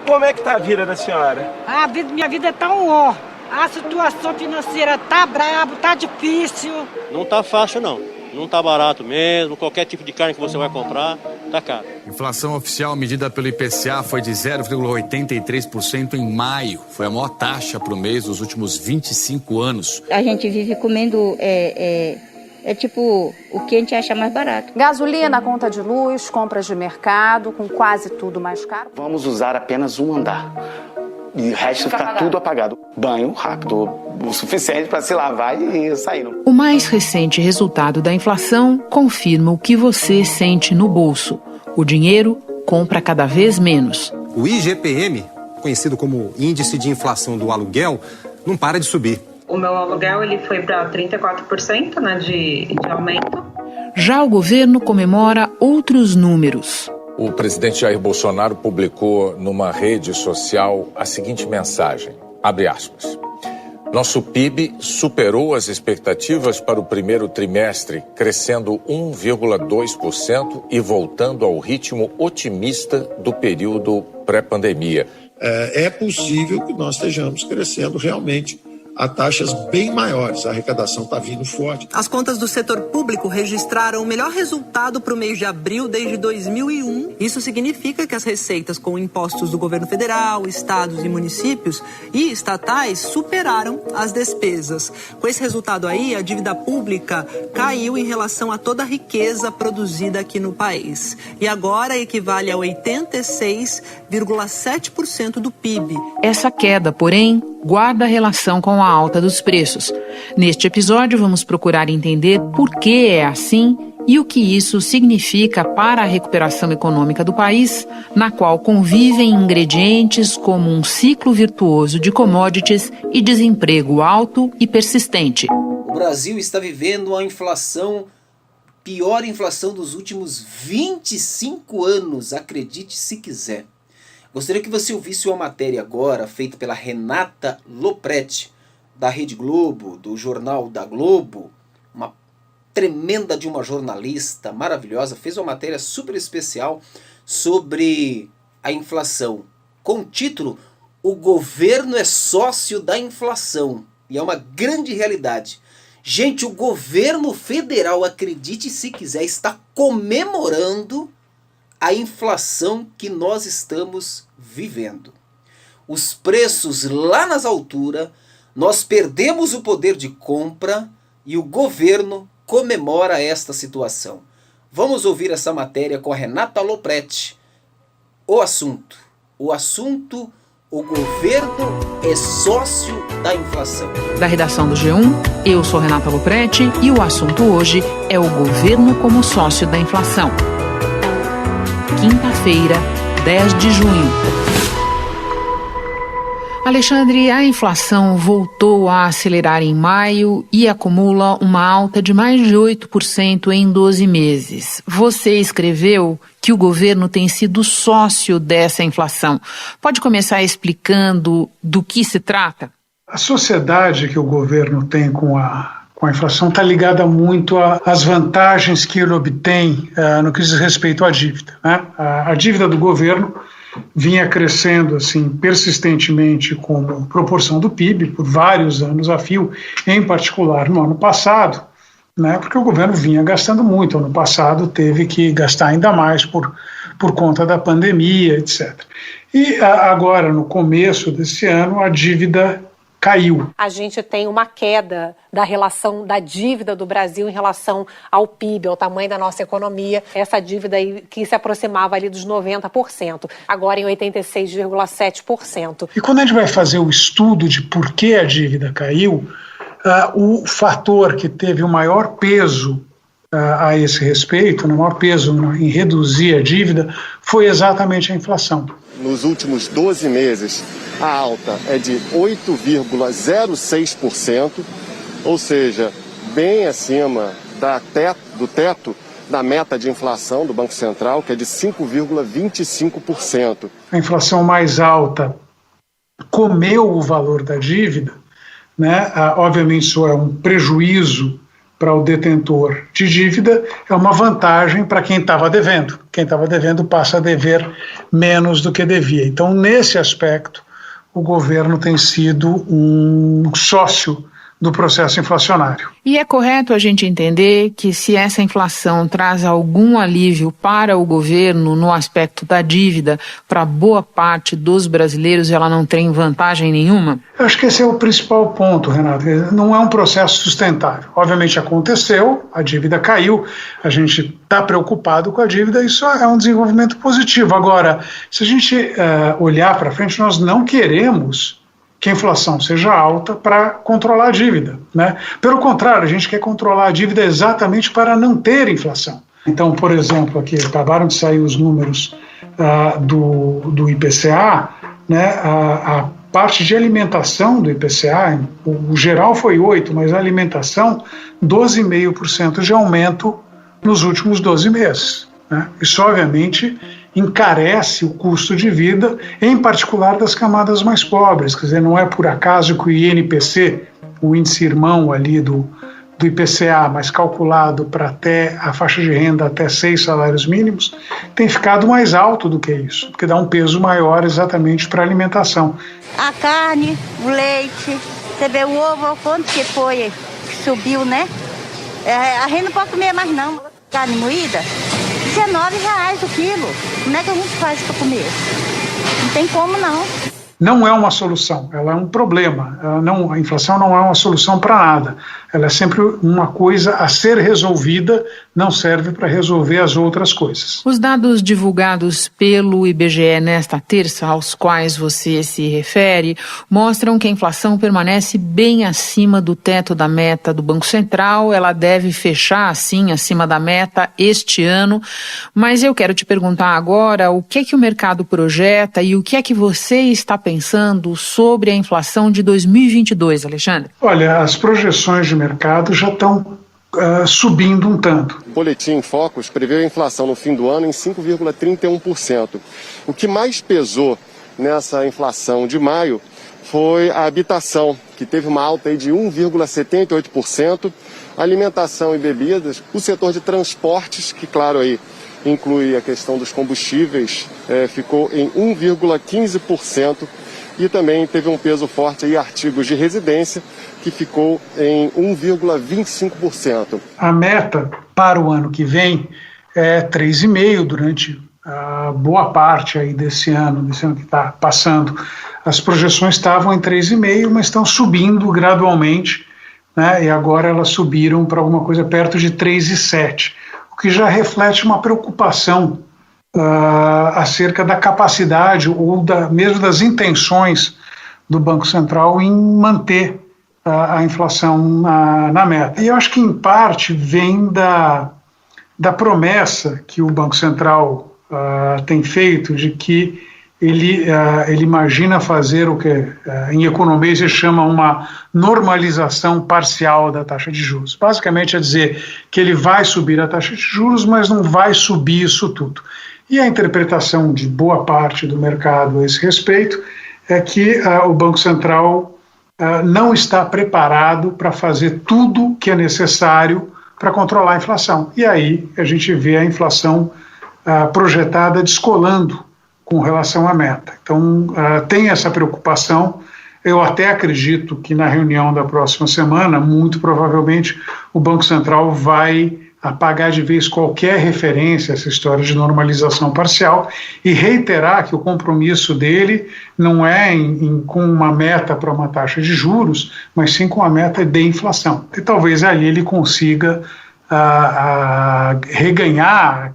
Como é que tá a vida da senhora? Minha vida tá um ó. A situação financeira tá brabo, tá difícil. Não tá fácil, não. Não tá barato mesmo. Qualquer tipo de carne que você vai comprar, tá caro. Inflação oficial medida pelo IPCA foi de 0,83% em maio. Foi a maior taxa para o mês dos últimos 25 anos. A gente vive comendo tipo o que a gente acha mais barato. Gasolina, conta de luz, compras de mercado, com quase tudo mais caro. Vamos usar apenas um andar. E o resto ficar tudo apagado. Banho rápido, o suficiente para se lavar e sair. O mais recente resultado da inflação confirma o que você sente no bolso. O dinheiro compra cada vez menos. O IGPM, conhecido como Índice de Inflação do Aluguel, não para de subir. O meu aluguel ele foi para 34%, né, de aumento. Já o governo comemora outros números. O presidente Jair Bolsonaro publicou numa rede social a seguinte mensagem, abre aspas. Nosso PIB superou as expectativas para o primeiro trimestre, crescendo 1,2% e voltando ao ritmo otimista do período pré-pandemia. É possível que nós estejamos crescendo realmente a taxas bem maiores. A arrecadação está vindo forte. As contas do setor público registraram o melhor resultado para o mês de abril desde 2001. Isso significa que as receitas com impostos do governo federal, estados e municípios e estatais superaram as despesas. Com esse resultado aí, a dívida pública caiu em relação a toda a riqueza produzida aqui no país. E agora equivale a 86,7% do PIB. Essa queda, porém, guarda relação com a alta dos preços. Neste episódio, vamos procurar entender por que é assim e o que isso significa para a recuperação econômica do país, na qual convivem ingredientes como um ciclo virtuoso de commodities e desemprego alto e persistente. O Brasil está vivendo a inflação, pior inflação dos últimos 25 anos, acredite se quiser. Gostaria que você ouvisse uma matéria agora feita pela Renata Lopretti, da Rede Globo, do Jornal da Globo, uma tremenda de uma jornalista maravilhosa, fez uma matéria super especial sobre a inflação, com o título O Governo é Sócio da Inflação, e é uma grande realidade. Gente, o governo federal, acredite se quiser, está comemorando a inflação que nós estamos vivendo. Os preços lá nas alturas, nós perdemos o poder de compra e o governo comemora esta situação. Vamos ouvir essa matéria com a Renata Lopretti. O assunto, o governo é sócio da inflação. Da redação do G1, eu sou Renata Lopretti e o assunto hoje é o governo como sócio da inflação. Quinta-feira, 10 de junho. Alexandre, a inflação voltou a acelerar em maio e acumula uma alta de mais de 8% em 12 meses. Você escreveu que o governo tem sido sócio dessa inflação. Pode começar explicando do que se trata? A sociedade que o governo tem com a inflação está ligada muito às vantagens que ele obtém no que diz respeito à dívida, né? A dívida do governo vinha crescendo assim persistentemente como proporção do PIB por vários anos a fio, em particular no ano passado, né? Porque o governo vinha gastando muito. Ano passado teve que gastar ainda mais por conta da pandemia, etc. E agora, no começo desse ano, a dívida caiu. A gente tem uma queda da relação da dívida do Brasil em relação ao PIB, ao tamanho da nossa economia. Essa dívida aí que se aproximava ali dos 90%, agora em 86,7%. E quando a gente vai fazer o estudo de por que a dívida caiu, o fator que teve o maior peso a esse respeito, o maior peso em reduzir a dívida, foi exatamente a inflação. Nos últimos 12 meses, a alta é de 8,06%, ou seja, bem acima do teto da meta de inflação do Banco Central, que é de 5,25%. A inflação mais alta comeu o valor da dívida, né? Obviamente isso é um prejuízo para o detentor de dívida é uma vantagem para quem estava devendo. Quem estava devendo passa a dever menos do que devia. Então, nesse aspecto, o governo tem sido um sócio do processo inflacionário. E é correto a gente entender que se essa inflação traz algum alívio para o governo no aspecto da dívida, para boa parte dos brasileiros ela não tem vantagem nenhuma? Eu acho que esse é o principal ponto, Renato. Não é um processo sustentável. Obviamente aconteceu, a dívida caiu, a gente está preocupado com a dívida, isso é um desenvolvimento positivo. Agora, se a gente olhar para frente, nós não queremos que a inflação seja alta para controlar a dívida, né? Pelo contrário, a gente quer controlar a dívida exatamente para não ter inflação. Então, por exemplo, aqui acabaram de sair os números do IPCA, né? A parte de alimentação do IPCA, o geral foi 8%, mas a alimentação, 12,5% de aumento nos últimos 12 meses. Né? Isso, obviamente, encarece o custo de vida, em particular das camadas mais pobres. Quer dizer, não é por acaso que o INPC, o índice irmão ali do IPCA, mas calculado para até a faixa de renda até 6 salários mínimos, tem ficado mais alto do que isso, porque dá um peso maior exatamente para a alimentação. A carne, o leite, você vê o ovo, quanto que foi, que subiu, né? A gente não pode comer mais não. Carne moída, R$19 o quilo. Como é que a gente faz para comer? Não tem como não. Não é uma solução, ela é um problema. A inflação não é uma solução para nada. Ela é sempre uma coisa a ser resolvida, não serve para resolver as outras coisas. Os dados divulgados pelo IBGE nesta terça, aos quais você se refere, mostram que a inflação permanece bem acima do teto da meta do Banco Central. Ela deve fechar, assim, acima da meta este ano. Mas eu quero te perguntar agora o que é que o mercado projeta e o que é que você está pensando sobre a inflação de 2022, Alexandre? Olha, as projeções de mercado já estão subindo um tanto. O Boletim Focus prevê a inflação no fim do ano em 5,31%. O que mais pesou nessa inflação de maio foi a habitação, que teve uma alta aí de 1,78%, alimentação e bebidas, o setor de transportes, que claro aí inclui a questão dos combustíveis, ficou em 1,15%, e também teve um peso forte aí artigos de residência, que ficou em 1,25%. A meta para o ano que vem é 3,5% durante a boa parte aí desse ano que está passando. As projeções estavam em 3,5%, mas estão subindo gradualmente, né? E agora elas subiram para alguma coisa perto de 3,7%, o que já reflete uma preocupação acerca da capacidade ou mesmo das intenções do Banco Central em manter a inflação na meta. E eu acho que, em parte, vem da promessa que o Banco Central tem feito de que ele imagina fazer o que em economia se chama uma normalização parcial da taxa de juros. Basicamente é dizer que ele vai subir a taxa de juros, mas não vai subir isso tudo. E a interpretação de boa parte do mercado a esse respeito é que o Banco Central não está preparado para fazer tudo que é necessário para controlar a inflação. E aí a gente vê a inflação projetada descolando com relação à meta. Então tem essa preocupação. Eu até acredito que na reunião da próxima semana, muito provavelmente, o Banco Central vai apagar de vez qualquer referência a essa história de normalização parcial e reiterar que o compromisso dele não é com uma meta para uma taxa de juros, mas sim com a meta de inflação. E talvez ali ele consiga reganhar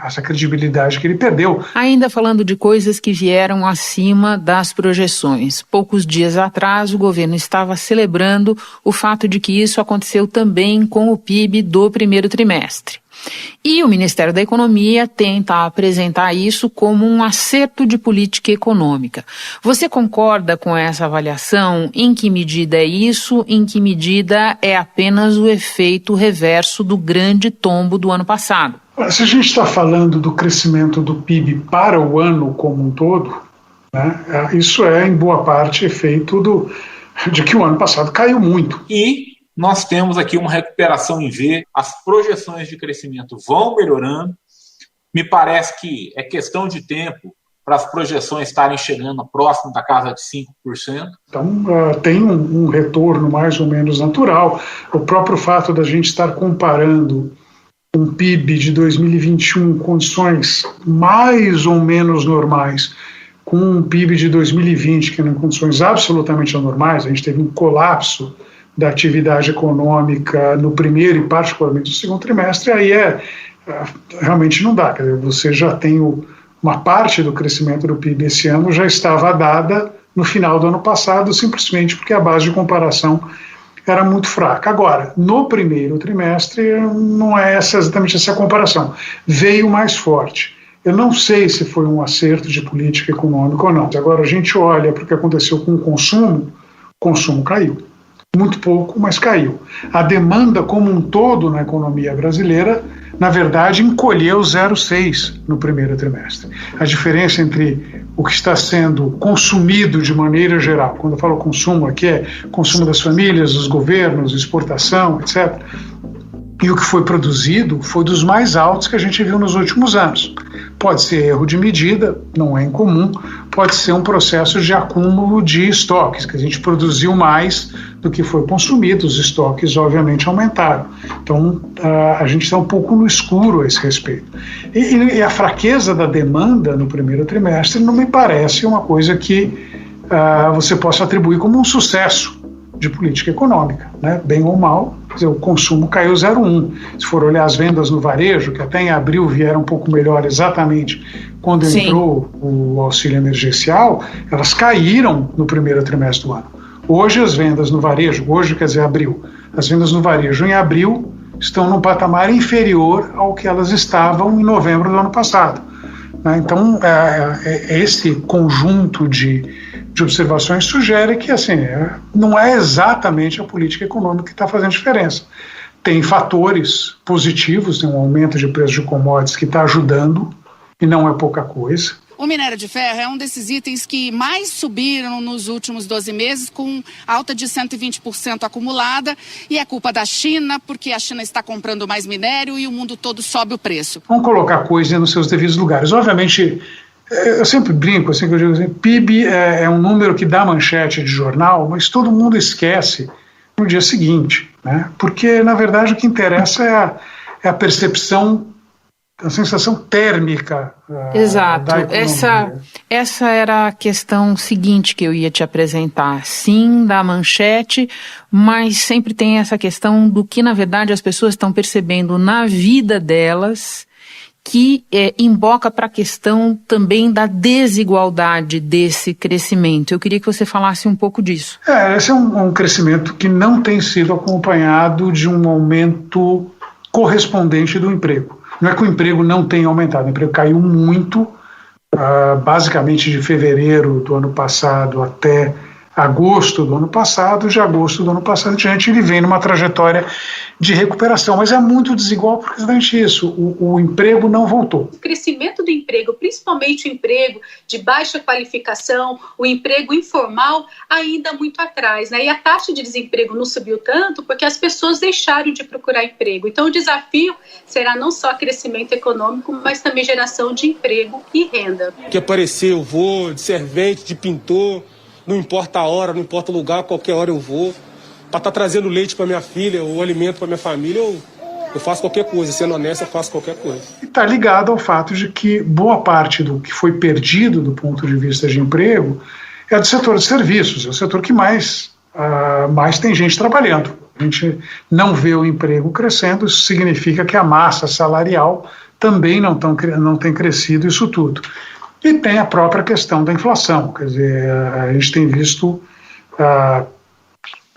essa credibilidade que ele perdeu. Ainda falando de coisas que vieram acima das projeções. Poucos dias atrás, o governo estava celebrando o fato de que isso aconteceu também com o PIB do primeiro trimestre. E o Ministério da Economia tenta apresentar isso como um acerto de política econômica. Você concorda com essa avaliação? Em que medida é isso? Em que medida é apenas o efeito reverso do grande tombo do ano passado? Se a gente está falando do crescimento do PIB para o ano como um todo, né, isso é em boa parte efeito de que o ano passado caiu muito. E nós temos aqui uma recuperação em V, as projeções de crescimento vão melhorando, me parece que é questão de tempo para as projeções estarem chegando próximo da casa de 5%. Então, tem um retorno mais ou menos natural. O próprio fato da gente estar comparando um PIB de 2021 condições mais ou menos normais com um PIB de 2020, que eram condições absolutamente anormais, a gente teve um colapso da atividade econômica no primeiro e particularmente no segundo trimestre, aí realmente não dá. Quer dizer, você já tem uma parte do crescimento do PIB esse ano já estava dada no final do ano passado, simplesmente porque a base de comparação era muito fraca. Agora, no primeiro trimestre, não é exatamente essa comparação. Veio mais forte. Eu não sei se foi um acerto de política econômica ou não. Agora, a gente olha para o que aconteceu com o consumo caiu. Muito pouco, mas caiu. A demanda como um todo na economia brasileira, na verdade, encolheu 0,6 no primeiro trimestre. A diferença entre o que está sendo consumido de maneira geral, quando eu falo consumo aqui é consumo das famílias, dos governos, exportação, etc., e o que foi produzido foi dos mais altos que a gente viu nos últimos anos. Pode ser erro de medida, não é incomum, pode ser um processo de acúmulo de estoques, que a gente produziu mais do que foi consumido, os estoques obviamente aumentaram. Então a gente está um pouco no escuro a esse respeito. E a fraqueza da demanda no primeiro trimestre não me parece uma coisa que você possa atribuir como um sucesso de política econômica, né? Bem ou mal, quer dizer, o consumo caiu 0,1. Se for olhar as vendas no varejo, que até em abril vieram um pouco melhor exatamente quando entrou o auxílio emergencial, elas caíram no primeiro trimestre do ano. Hoje as vendas no varejo, quer dizer abril, as vendas no varejo em abril estão num patamar inferior ao que elas estavam em novembro do ano passado. Né? Então, esse conjunto de observações sugere que assim, não é exatamente a política econômica que está fazendo diferença. Tem fatores positivos, tem um aumento de preço de commodities que está ajudando, e não é pouca coisa. O minério de ferro é um desses itens que mais subiram nos últimos 12 meses, com alta de 120% acumulada, e é culpa da China, porque a China está comprando mais minério e o mundo todo sobe o preço. Vamos colocar a coisa nos seus devidos lugares. Obviamente, eu sempre brinco, assim, que eu digo assim, PIB é um número que dá manchete de jornal, mas todo mundo esquece no dia seguinte, né? Porque, na verdade, o que interessa é a percepção, a sensação térmica Exato. da economia. Essa era a questão seguinte que eu ia te apresentar. Sim, da manchete, mas sempre tem essa questão do que, na verdade, as pessoas estão percebendo na vida delas, que emboca para a questão também da desigualdade desse crescimento. Eu queria que você falasse um pouco disso. Esse é um crescimento que não tem sido acompanhado de um aumento correspondente do emprego. Não é que o emprego não tenha aumentado, o emprego caiu muito, basicamente de fevereiro do ano passado até agosto do ano passado. De agosto do ano passado em diante, ele vem numa trajetória de recuperação, mas é muito desigual por exatamente isso, o emprego não voltou. O crescimento do emprego, principalmente o emprego de baixa qualificação, o emprego informal, ainda muito atrás, né? E a taxa de desemprego não subiu tanto porque as pessoas deixaram de procurar emprego. Então o desafio será não só crescimento econômico, mas também geração de emprego e renda. Que aparecer, eu vou, de servente, de pintor, não importa a hora, não importa o lugar, qualquer hora eu vou. Para estar trazendo leite para minha filha, ou alimento para minha família, eu faço qualquer coisa. Sendo honesto, eu faço qualquer coisa. E está ligado ao fato de que boa parte do que foi perdido do ponto de vista de emprego é do setor de serviços, é o setor que mais tem gente trabalhando. A gente não vê o emprego crescendo, isso significa que a massa salarial também não tem crescido isso tudo. E tem a própria questão da inflação, quer dizer, a gente tem visto,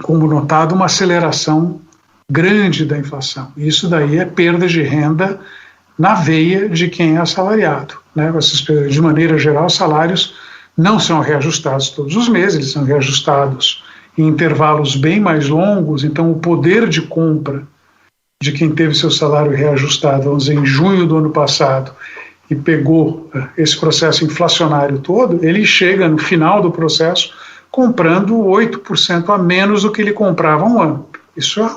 como notado, uma aceleração grande da inflação. Isso daí é perda de renda na veia de quem é assalariado, né? De maneira geral, os salários não são reajustados todos os meses, eles são reajustados em intervalos bem mais longos, então o poder de compra de quem teve seu salário reajustado, vamos dizer, em junho do ano passado, e pegou esse processo inflacionário todo, ele chega no final do processo comprando 8% a menos do que ele comprava há um ano. Isso é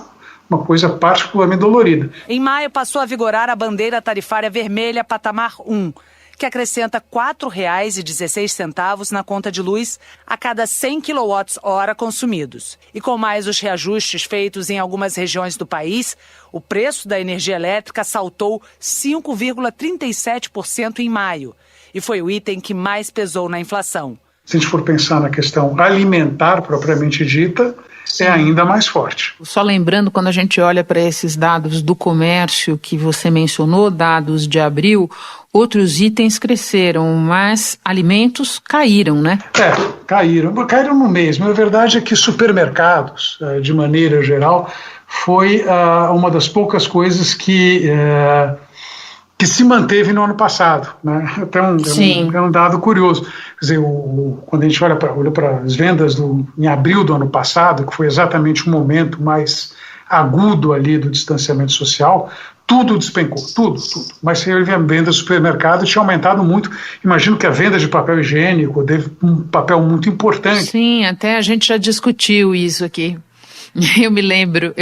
uma coisa particularmente dolorida. Em maio passou a vigorar a bandeira tarifária vermelha patamar 1, que acrescenta R$ 4,16 na conta de luz a cada 100 kWh consumidos. E com mais os reajustes feitos em algumas regiões do país, o preço da energia elétrica saltou 5,37% em maio e foi o item que mais pesou na inflação. Se a gente for pensar na questão alimentar propriamente dita, é ainda mais forte. Só lembrando, quando a gente olha para esses dados do comércio que você mencionou, dados de abril, outros itens cresceram, mas alimentos caíram, né? Caíram no mês. Mas a verdade é que supermercados, de maneira geral, foi uma das poucas coisas que se manteve no ano passado, né? Até um dado curioso. Quer dizer, quando a gente olha para as vendas em abril do ano passado, que foi exatamente o momento mais agudo ali do distanciamento social, tudo despencou, tudo. Mas se a venda do supermercado tinha aumentado muito. Imagino que a venda de papel higiênico teve um papel muito importante. Sim, até a gente já discutiu isso aqui. Eu me lembro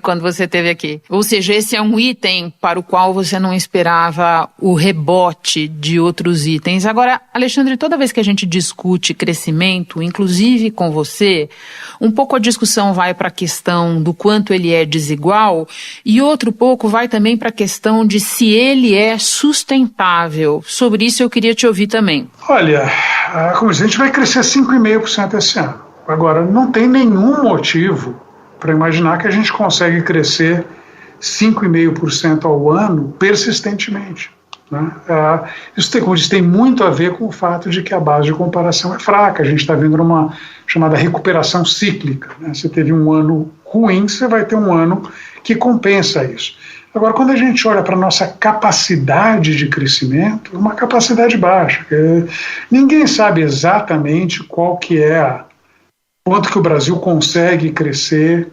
quando você esteve aqui. Ou seja, esse é um item para o qual você não esperava o rebote de outros itens. Agora, Alexandre, toda vez que a gente discute crescimento, inclusive com você, um pouco a discussão vai para a questão do quanto ele é desigual e outro pouco vai também para a questão de se ele é sustentável. Sobre isso eu queria te ouvir também. Olha, como diz, a gente vai crescer 5,5% esse ano. Agora, não tem nenhum motivo para imaginar que a gente consegue crescer 5,5% ao ano persistentemente, né? Isso tem muito a ver com o fato de que a base de comparação é fraca. A gente está vendo uma chamada recuperação cíclica, né? Você teve um ano ruim, você vai ter um ano que compensa isso. Agora, quando a gente olha para a nossa capacidade de crescimento, uma capacidade baixa. Ninguém sabe exatamente quanto que o Brasil consegue crescer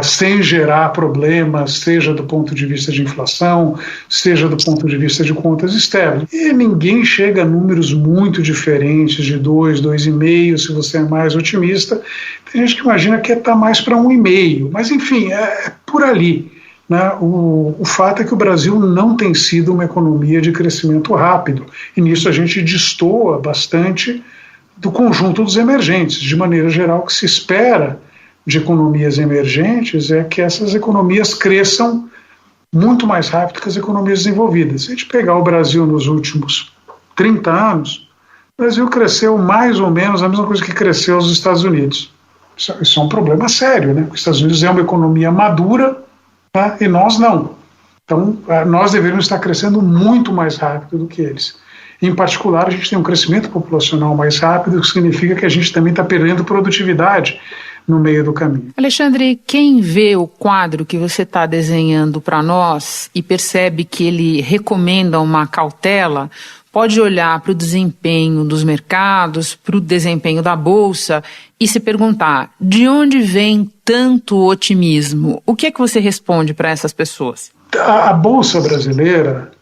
sem gerar problemas, seja do ponto de vista de inflação, seja do ponto de vista de contas externas. E ninguém chega a números muito diferentes de 2, 2,5, se você é mais otimista. Tem gente que imagina que está mais para 1,5, mas enfim, é por ali, né? O fato é que o Brasil não tem sido uma economia de crescimento rápido, e nisso a gente destoa bastante do conjunto dos emergentes. De maneira geral, o que se espera de economias emergentes é que essas economias cresçam muito mais rápido que as economias desenvolvidas. Se a gente pegar o Brasil nos últimos 30 anos, o Brasil cresceu mais ou menos a mesma coisa que cresceu os Estados Unidos. Isso é um problema sério, né? Porque os Estados Unidos é uma economia madura, tá? E nós não. Então, nós deveríamos estar crescendo muito mais rápido do que eles. Em particular, a gente tem um crescimento populacional mais rápido, o que significa que a gente também está perdendo produtividade no meio do caminho. Alexandre, quem vê o quadro que você está desenhando para nós e percebe que ele recomenda uma cautela, pode olhar para o desempenho dos mercados, para o desempenho da Bolsa e se perguntar, de onde vem tanto otimismo? O que é que você responde para essas pessoas? A Bolsa brasileira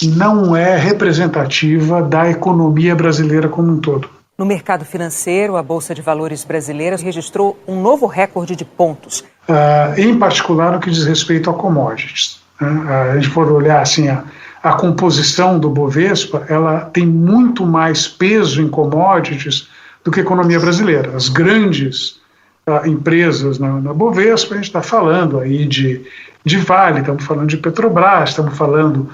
não é representativa da economia brasileira como um todo. No mercado financeiro, a Bolsa de Valores brasileira registrou um novo recorde de pontos. Em particular no que diz respeito a commodities. A gente for olhar assim, a composição do Bovespa, ela tem muito mais peso em commodities do que a economia brasileira. As grandes empresas na Bovespa, a gente está falando aí de Vale, estamos falando de Petrobras, estamos falando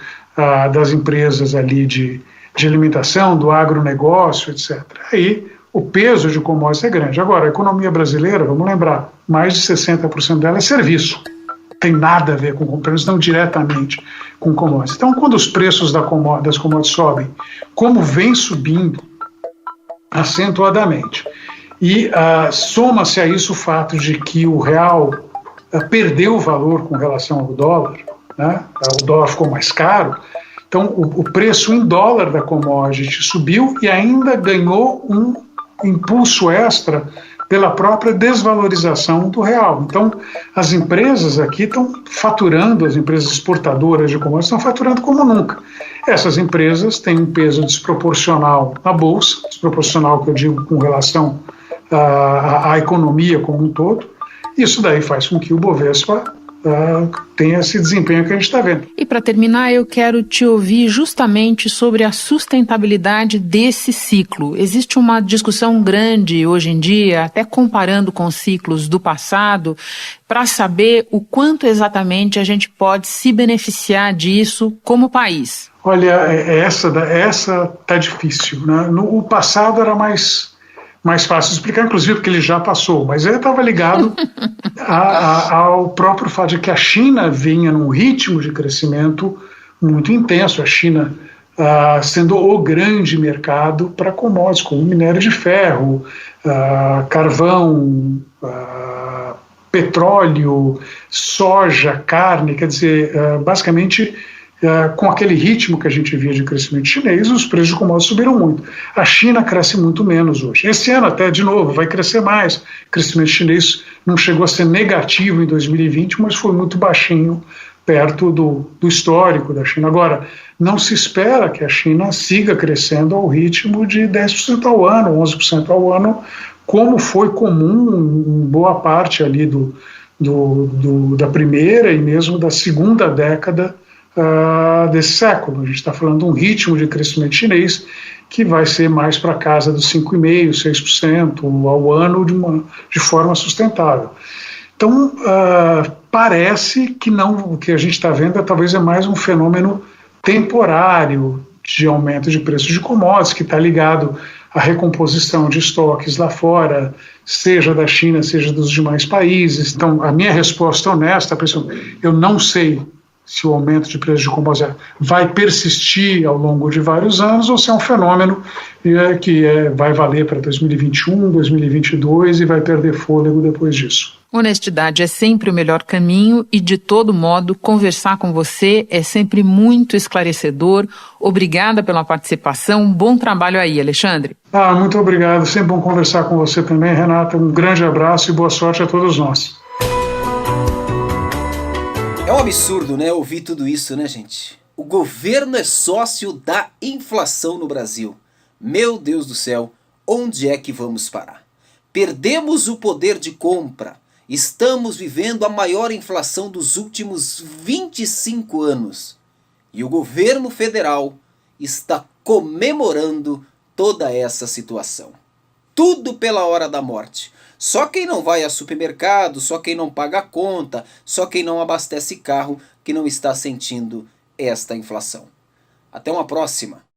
das empresas ali de alimentação, do agronegócio, etc. Aí o peso de commodities é grande. Agora, a economia brasileira, vamos lembrar, mais de 60% dela é serviço. Tem nada a ver com, pelo menos não diretamente, com commodities. Então, quando os preços das commodities sobem, como vem subindo acentuadamente, e soma-se a isso o fato de que o real perdeu valor com relação ao dólar, né? O dólar ficou mais caro, então o preço em dólar da commodity subiu e ainda ganhou um impulso extra pela própria desvalorização do real. Então, as empresas aqui estão faturando, as empresas exportadoras de commodities estão faturando como nunca. Essas empresas têm um peso desproporcional na Bolsa, desproporcional que eu digo com relação à economia como um todo, Isso daí faz com que o Bovespa tenha esse desempenho que a gente está vendo. E para terminar, eu quero te ouvir justamente sobre a sustentabilidade desse ciclo. Existe uma discussão grande hoje em dia, até comparando com ciclos do passado, para saber o quanto exatamente a gente pode se beneficiar disso como país. Olha, essa tá difícil, né? O passado era mais fácil de explicar, inclusive porque ele já passou, mas ele estava ligado ao próprio fato de que a China vinha num ritmo de crescimento muito intenso, a China sendo o grande mercado para commodities, como minério de ferro, carvão, petróleo, soja, carne, quer dizer, basicamente com aquele ritmo que a gente via de crescimento chinês, os preços de commodities subiram muito. A China cresce muito menos hoje. Esse ano até, de novo, vai crescer mais. O crescimento chinês não chegou a ser negativo em 2020, mas foi muito baixinho perto do histórico da China. Agora, não se espera que a China siga crescendo ao ritmo de 10% ao ano, 11% ao ano, como foi comum em boa parte ali da primeira e mesmo da segunda década desse século. A gente está falando de um ritmo de crescimento chinês que vai ser mais para casa dos 5,5%, 6% ao ano de forma sustentável. Então, parece que não, o que a gente está vendo talvez é mais um fenômeno temporário de aumento de preços de commodities, que está ligado à recomposição de estoques lá fora, seja da China, seja dos demais países. Então, a minha resposta honesta, pessoal, eu não sei se o aumento de preços de commodities vai persistir ao longo de vários anos ou se é um fenômeno que vai valer para 2021, 2022 e vai perder fôlego depois disso. Honestidade é sempre o melhor caminho e, de todo modo, conversar com você é sempre muito esclarecedor. Obrigada pela participação. Bom trabalho aí, Alexandre. Muito obrigado. Sempre bom conversar com você também, Renata. Um grande abraço e boa sorte a todos nós. É um absurdo, né, ouvir tudo isso, né, gente? O governo é sócio da inflação no Brasil. Meu Deus do céu, onde é que vamos parar? Perdemos o poder de compra. Estamos vivendo a maior inflação dos últimos 25 anos. E o governo federal está comemorando toda essa situação. Tudo pela hora da morte. Só quem não vai a supermercado, só quem não paga a conta, só quem não abastece carro que não está sentindo esta inflação. Até uma próxima.